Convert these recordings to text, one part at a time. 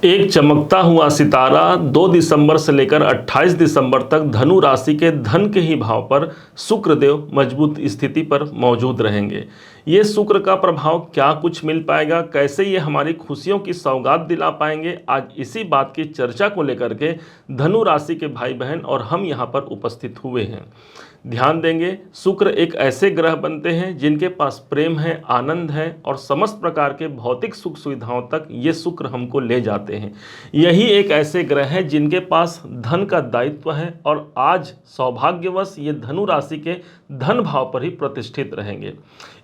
एक चमकता हुआ सितारा 2 दिसंबर से लेकर 28 दिसंबर तक धनु राशि के धन के ही भाव पर शुक्रदेव मजबूत स्थिति पर मौजूद रहेंगे। ये शुक्र का प्रभाव क्या कुछ मिल पाएगा, कैसे ये हमारी खुशियों की सौगात दिला पाएंगे, आज इसी बात की चर्चा को लेकर के धनु राशि के भाई बहन और हम यहाँ पर उपस्थित हुए हैं। ध्यान देंगे, शुक्र एक ऐसे ग्रह बनते हैं जिनके पास प्रेम है, आनंद है और समस्त प्रकार के भौतिक सुख सुविधाओं तक ये शुक्र हमको ले जाते हैं। यही एक ऐसे ग्रह हैं जिनके पास धन का दायित्व है और आज सौभाग्यवश ये धनु राशि के धन भाव पर ही प्रतिष्ठित रहेंगे।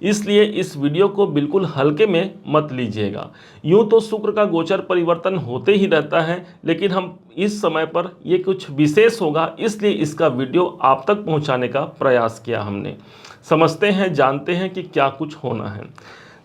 इसलिए इस वीडियो को बिल्कुल हल्के में मत लीजिएगा। यूं तो शुक्र का गोचर परिवर्तन होते ही रहता है, लेकिन हम इस समय पर ये कुछ विशेष होगा, इसलिए इसका वीडियो आप तक पहुंचाने का प्रयास किया हमने। समझते हैं, जानते हैं कि क्या कुछ होना है।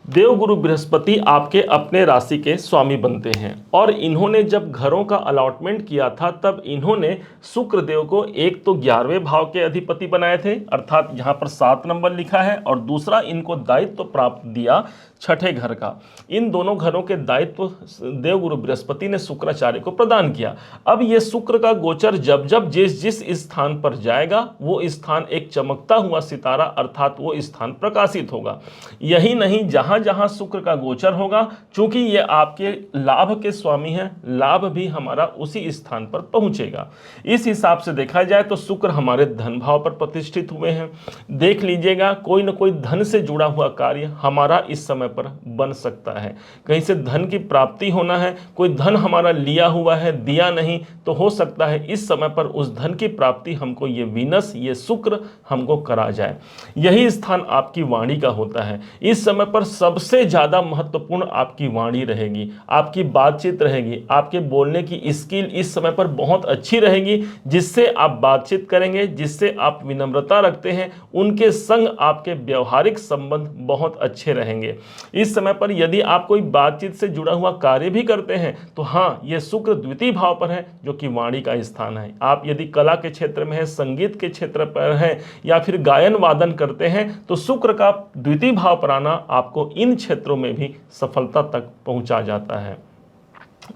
देवगुरु बृहस्पति आपके अपने राशि के स्वामी बनते हैं और इन्होंने जब घरों का अलॉटमेंट किया था तब इन्होंने शुक्र देव को एक तो 11वें भाव के अधिपति बनाए थे, अर्थात यहाँ पर 7 नंबर लिखा है, और दूसरा इनको दायित्व प्राप्त दिया 6ठे घर का। इन दोनों घरों के दायित्व देवगुरु बृहस्पति ने शुक्राचार्य को प्रदान किया। अब ये शुक्र का गोचर जब जब जिस जिस स्थान पर जाएगा वो स्थान एक चमकता हुआ सितारा अर्थात वो स्थान प्रकाशित होगा। यही नहीं, जहां जहां शुक्र का गोचर होगा, चूंकि ये आपके लाभ के स्वामी हैं, लाभ भी हमारा उसी स्थान पर पहुंचेगा। इस हिसाब से देखा जाए तो शुक्र हमारे धन भाव पर प्रतिष्ठित हुए हैं। देख लीजिएगा, कोई ना कोई धन से जुड़ा हुआ कार्य हमारा इस समय पर बन सकता है। कहीं से धन की प्राप्ति होना है, कोई धन हमारा लिया हुआ है, दिया नहीं, तो हो सकता है इस समय पर उस धन की प्राप्ति हमको ये वीनस, ये शुक्र हमको करा जाए। यही स्थान आपकी वाणी का होता है। इस समय पर सबसे ज्यादा महत्वपूर्ण आपकी वाणी रहेगी, आपकी बातचीत रहेगी, आपके बोलने की स्किल इस समय पर बहुत अच्छी रहेगी। जिससे आप बातचीत करेंगे, जिससे आप विनम्रता रखते हैं, उनके संग आपके व्यवहारिक संबंध बहुत अच्छे रहेंगे। इस समय पर यदि आप कोई बातचीत से जुड़ा हुआ कार्य भी करते हैं तो हाँ, यह शुक्र द्वितीय भाव पर है जो कि वाणी का स्थान है। आप यदि कला के क्षेत्र में है, संगीत के क्षेत्र पर है या फिर गायन वादन करते हैं तो शुक्र का द्वितीय भाव पर आना आपको इन क्षेत्रों में भी सफलता तक पहुंचा जाता है।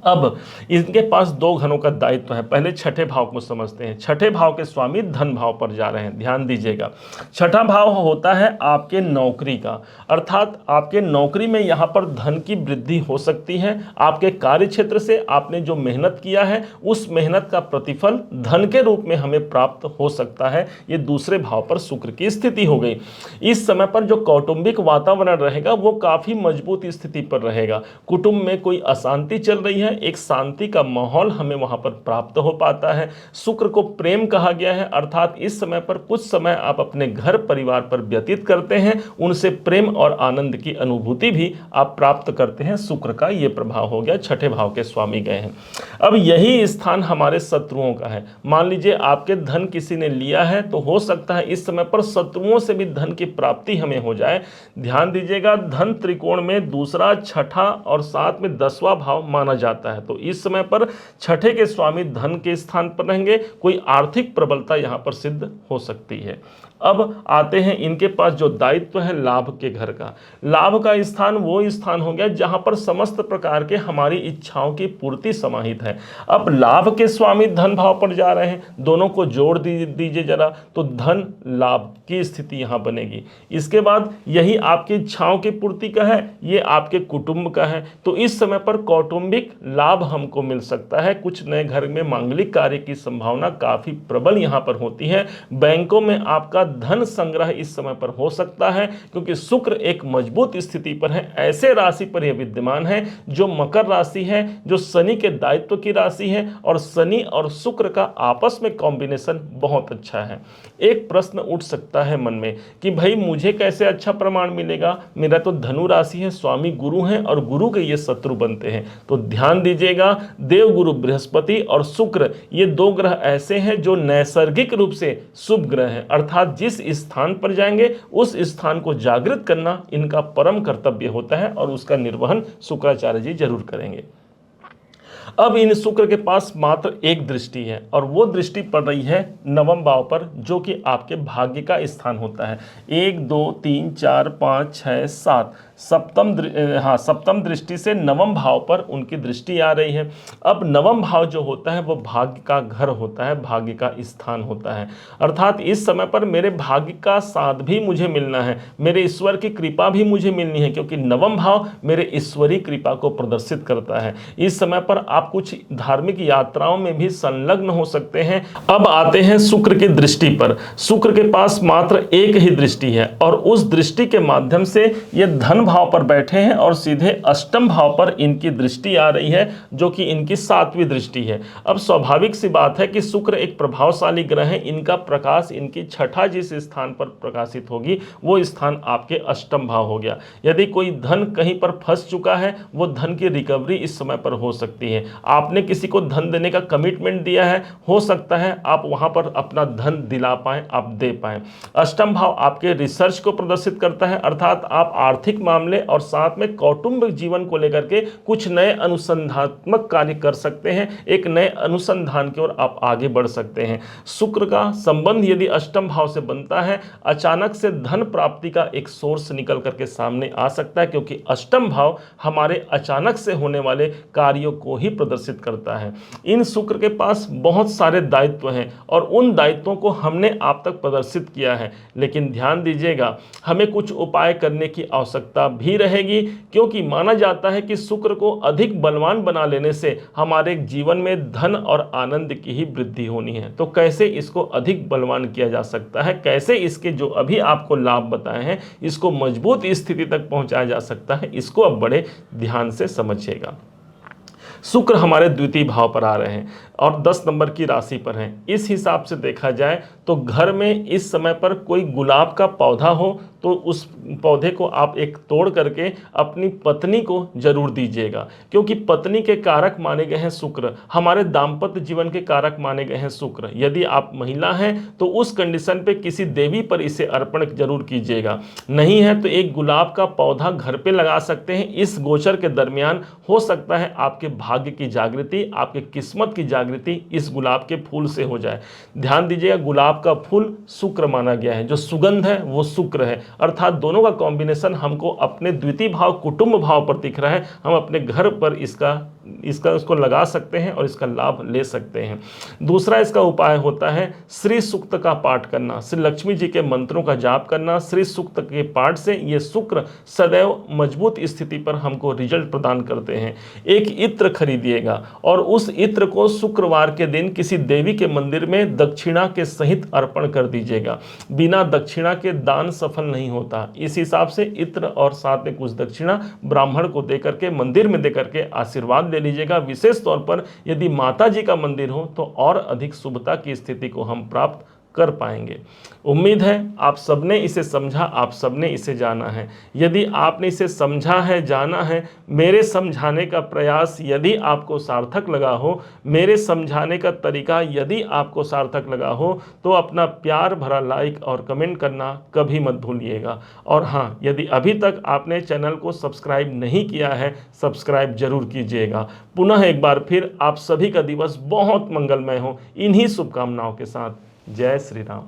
अब इनके पास 2 घरों का दायित्व है। पहले 6ठे भाव को समझते हैं। 6ठे भाव के स्वामी धन भाव पर जा रहे हैं। ध्यान दीजिएगा, 6ठा भाव होता है आपके नौकरी का, अर्थात आपके नौकरी में यहाँ पर धन की वृद्धि हो सकती है। आपके कार्य क्षेत्र से आपने जो मेहनत किया है उस मेहनत का प्रतिफल धन के रूप में हमें प्राप्त हो सकता है। ये दूसरे भाव पर शुक्र की स्थिति हो गई। इस समय पर जो कौटुंबिक वातावरण रहेगा वो काफी मजबूत स्थिति पर रहेगा। कुटुंब में कोई अशांति चल रही है, एक शांति का माहौल हमें वहां पर प्राप्त हो पाता है। शुक्र को प्रेम कहा गया है, अर्थात इस समय पर कुछ समय आप अपने घर परिवार पर व्यतीत करते हैं, उनसे प्रेम और आनंद की अनुभूति भी आप प्राप्त करते हैं। शुक्र का यह प्रभाव हो गया, 6ठे भाव के स्वामी गए हैं। अब यही स्थान हमारे शत्रुओं का है। मान लीजिए आपके धन किसी ने लिया है तो हो सकता है इस समय पर शत्रुओं से भी धन की प्राप्ति हमें हो जाए। ध्यान दीजिएगा, धन त्रिकोण में दूसरा, 6ठा और साथ में 10वां भाव माना जाता है। तो इस समय पर 6ठे के स्वामी धन के स्थान पर रहेंगे। कोई आर्थिक प्रबलता यहां पर सिद्ध हो सकती है। अब आते हैं इनके पास जो दायित्व है लाभ के घर का। लाभ का स्थान वो स्थान हो गया जहां पर समस्त प्रकार के हमारी इच्छाओं की पूर्ति समाहित है। अब लाभ के स्वामी धन भाव पर जा रहे हैं, दोनों को जोड़ दीजिए जरा, तो धन लाभ की स्थिति यहां बनेगी। इसके बाद यही आपकी इच्छाओं की पूर्ति का है, ये आपके कुटुंब का है। तो इस समय पर कौटुंबिक लाभ हमको मिल सकता है। कुछ नए घर में मांगलिक कार्य की संभावना काफी प्रबल यहां पर होती है। बैंकों में आपका धन संग्रह इस समय पर हो सकता है क्योंकि शुक्र एक मजबूत स्थिति पर है। ऐसे राशि पर यह विद्यमान है जो मकर राशि है, जो शनि के दायित्व की राशि है, और शनि और शुक्र का आपस में कॉम्बिनेशन बहुत अच्छा है। एक प्रश्न उठ सकता है मन में कि भाई मुझे कैसे अच्छा प्रमाण मिलेगा, मेरा तो धनु राशि है, स्वामी गुरु हैं और गुरु के ये शत्रु बनते हैं। तो ध्यान दीजिएगा, देवगुरु बृहस्पति और शुक्र ये 2 ग्रह ऐसे हैं जो नैसर्गिक रूप से शुभ ग्रह हैं, अर्थात जिस स्थान पर जाएंगे उस स्थान को जागृत करना इनका परम कर्तव्य होता है और उसका निर्वहन शुक्राचार्य जी जरूर करेंगे। अब इन शुक्र के पास मात्र एक दृष्टि है और वो दृष्टि पड़ रही है 9वें भाव पर, जो कि आपके भाग्य का स्थान होता है। 1 2 3 4 5 6 7 सप्तम दृष्टि से नवम भाव पर उनकी दृष्टि आ रही है। अब नवम भाव जो होता है वो भाग्य का घर होता है, भाग्य का स्थान होता है। अर्थात इस समय पर मेरे भाग्य का साथ भी मुझे मिलना है, मेरे ईश्वर की कृपा भी मुझे मिलनी है, क्योंकि नवम भाव मेरे ईश्वरीय कृपा को प्रदर्शित करता है। इस समय पर आप कुछ धार्मिक यात्राओं में भी संलग्न हो सकते हैं। अब आते हैं शुक्र की दृष्टि पर। शुक्र के पास मात्र एक ही दृष्टि है और उस दृष्टि के माध्यम से ये धन भाव पर बैठे हैं और सीधे अष्टम भाव पर इनकी दृष्टि आ रही है, जो कि इनकी 7वीं दृष्टि है। अब स्वाभाविक सी बात है कि शुक्र एक प्रभावशाली ग्रह है, इनका प्रकाश इनकी छठा जिस स्थान पर प्रकाशित होगी वो स्थान आपके अष्टम भाव हो गया। यदि कोई धन कहीं पर फंस चुका है, वो धन की रिकवरी इस समय पर हो सकती है। आपने किसी को धन देने का कमिटमेंट दिया है, हो सकता है आप वहां पर अपना धन दिला पाएं, आप दे पाएं। अष्टम भाव आपके रिसर्च को प्रदर्शित करता है, अर्थात आप आर्थिक मामले और साथ में कौटुंबिक जीवन को लेकर के कुछ नए अनुसंधात्मक कार्य कर सकते हैं, एक नए अनुसंधान की ओर आप आगे बढ़ सकते हैं। शुक्र का संबंध यदि अष्टम भाव से बनता है, अचानक से धन प्राप्ति का एक सोर्स निकल करके सामने आ सकता है, क्योंकि अष्टम भाव हमारे अचानक से होने वाले कार्यों को ही प्रदर्शित करता है। इन शुक्र के पास बहुत सारे दायित्व हैं और उन दायित्वों को हमने आप तक प्रदर्शित किया है, लेकिन ध्यान दीजिएगा हमें कुछ उपाय करने की आवश्यकता भी रहेगी, क्योंकि माना जाता है कि शुक्र को अधिक बलवान बना लेने से हमारे जीवन में धन और आनंद की ही वृद्धि होनी है। तो कैसे इसको अधिक बलवान किया जा सकता है, कैसे इसके जो अभी आपको लाभ बताए हैं इसको मजबूत स्थिति तक पहुंचाया जा सकता है, इसको अब बड़े ध्यान से समझिएगा। शुक्र हमारे द्वितीय भाव पर आ रहे हैं और 10 नंबर की राशि पर हैं। इस हिसाब से देखा जाए तो घर में इस समय पर कोई गुलाब का पौधा हो तो उस पौधे को आप एक तोड़ करके अपनी पत्नी को जरूर दीजिएगा, क्योंकि पत्नी के कारक माने गए हैं शुक्र, हमारे दाम्पत्य जीवन के कारक माने गए हैं शुक्र। यदि आप महिला हैं तो उस कंडीशन पे किसी देवी पर इसे अर्पण जरूर कीजिएगा। नहीं है तो एक गुलाब का पौधा घर पे लगा सकते हैं। इस गोचर के दरमियान हो सकता है आपके भाग्य की जागृति, आपके किस्मत की जागृति इस गुलाब के फूल से हो जाए। ध्यान दीजिएगा, गुलाब का फूल शुक्र माना गया है, जो सुगंध है वो शुक्र है, अर्थात दोनों का कॉम्बिनेशन हमको अपने द्वितीय भाव कुटुंब भाव पर दिख रहा है। हम अपने घर पर इसको लगा सकते हैं और इसका लाभ ले सकते हैं। दूसरा इसका उपाय होता है श्री सूक्त का पाठ करना, श्री लक्ष्मी जी के मंत्रों का जाप करना। श्री सूक्त के पाठ से ये शुक्र सदैव मजबूत स्थिति पर हमको रिजल्ट प्रदान करते हैं। एक इत्र खरीदिएगा और उस इत्र को शुक्रवार के दिन किसी देवी के मंदिर में दक्षिणा के सहित अर्पण कर दीजिएगा। बिना दक्षिणा के दान सफल नहीं होता, इस हिसाब से इत्र और साथ में कुछ दक्षिणा ब्राह्मण को देकर के मंदिर में देकर के आशीर्वाद ले लीजिएगा। विशेष तौर पर यदि माता जी का मंदिर हो तो और अधिक शुभता की स्थिति को हम प्राप्त कर पाएंगे। उम्मीद है आप सबने इसे समझा, आप सबने इसे जाना है। यदि आपने इसे समझा है, जाना है, मेरे समझाने का प्रयास यदि आपको सार्थक लगा हो, मेरे समझाने का तरीका यदि आपको सार्थक लगा हो, तो अपना प्यार भरा लाइक और कमेंट करना कभी मत भूलिएगा। और हाँ, यदि अभी तक आपने चैनल को सब्सक्राइब नहीं किया है, सब्सक्राइब जरूर कीजिएगा। पुनः एक बार फिर आप सभी का दिवस बहुत मंगलमय हो, इन्हीं शुभकामनाओं के साथ। जय श्री राम।